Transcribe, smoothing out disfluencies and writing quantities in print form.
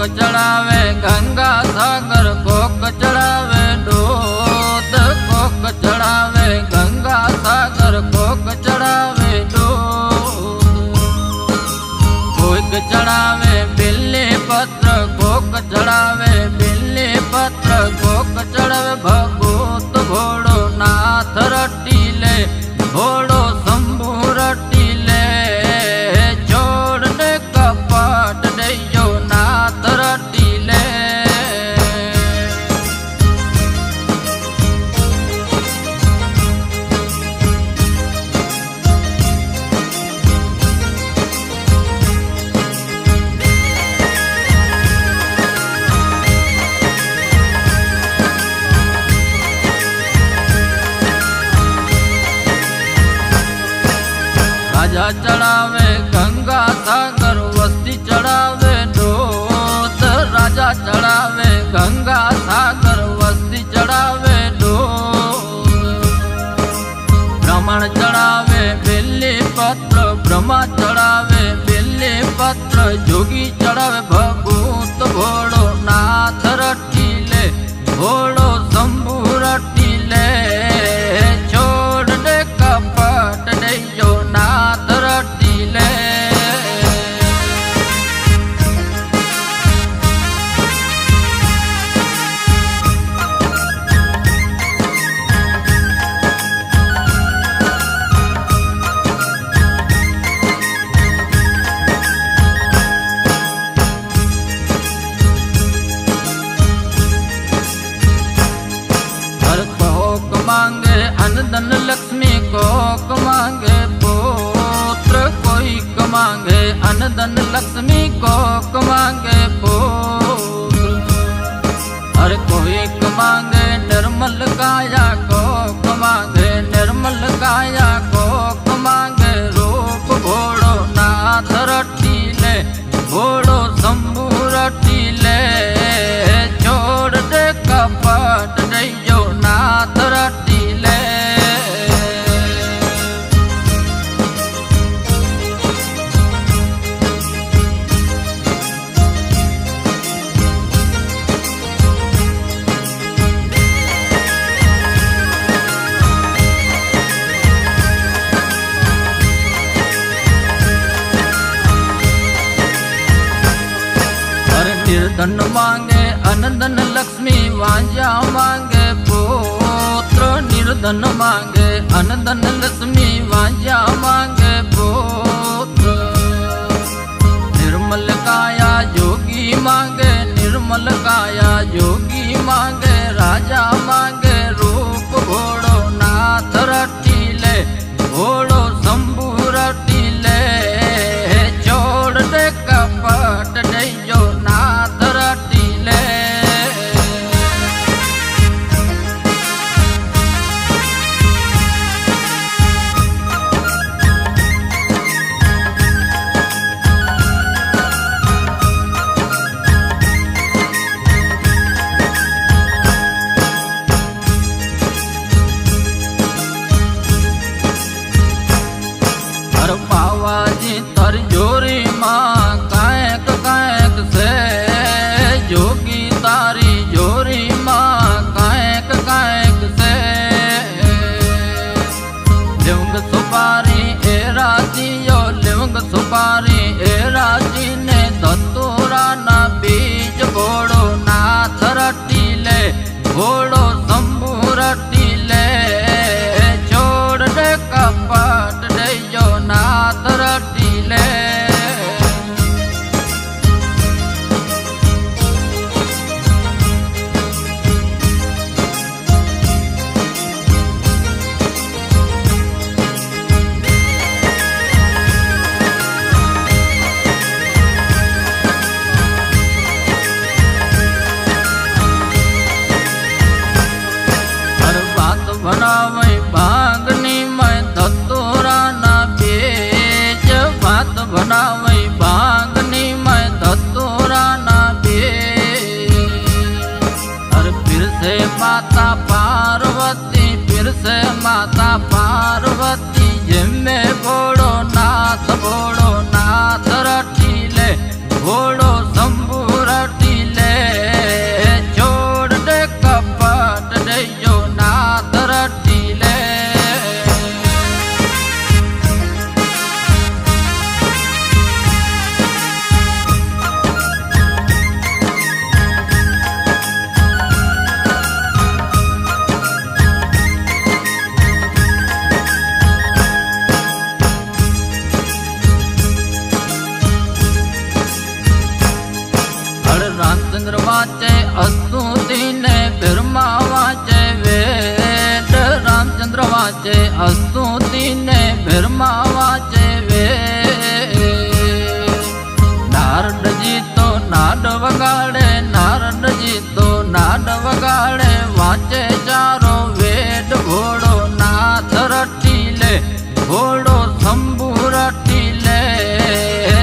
चढ़ावे गंगा सागर, कोक चढ़ावे दूध। कोक चढ़ावे गंगा सागर, कोक चढ़ावे दूध। कोक चढ़ावे बिल्ली पत्र, कोक चढ़ावे बिल्ली पत्र। कोक चढ़ावे भगवत भोड़ो नाथ रटीले, भोड़ो शंभु रटीले। छोड़ दे कपट दइयो नाथ रटीले। राजा चढ़ावे गंगा सागर, वस्ती चढ़ावे दूध। राजा चढ़ावे गंगा सागर, वस्ती चढ़ावे दूध। ब्राह्मण चढ़ावे बिल्ली पत्र, ब्रह्मा चढ़ावे बिल्ली पत्र। जोगी चढ़ावे भगवत भोड़ो नाथ रटीले, भोड़ो शंभु रटीले। छोड़ दे कपट दइयो नाथ रटीले। हर कोक मांगे अनधन लक्ष्मी, कोक मांगे पुत्र। कोई मांगे अनधन लक्ष्मी, कोक मांगे पुत्र। हर कोई मांगे निर्मल काया, कोक मांगे निर्मल काया। कोक मांगे रूप भोड़ो नाथ रटीले, भोड़ो शंभु रटीले। छोड़ दे कपट दइयो नाथ रटीले। निर्धन मांगे अनधन लक्ष्मी, वांझा मांगे पुत्र। निर्धन मांगे अनधन लक्ष्मी, वांझा मांगे पुत्र। निर्मल काया योगी मांगे, निर्मल काया योगी मांगे। राजा मांगे रूप भोड़ो नाथ रटीले, भोड़ो शंभु रटीले। छोड़ दे कपट दइयो नाथ रटीले। રામચંદ્ર વાંચે અસ્તુતિ ને બ્રહ્મા વાંચે વેદ રામચંદ્ર વાંચે અસ્તુતિ ને બ્રહ્મા વાંચે વેદ નારદજી તો નાદ વગાડે નારદજી તો નાદ વગાડે વાંચે ચારો વેદ ઘોડો નાથ રટી લે ઘોડો શંભુ રટી લે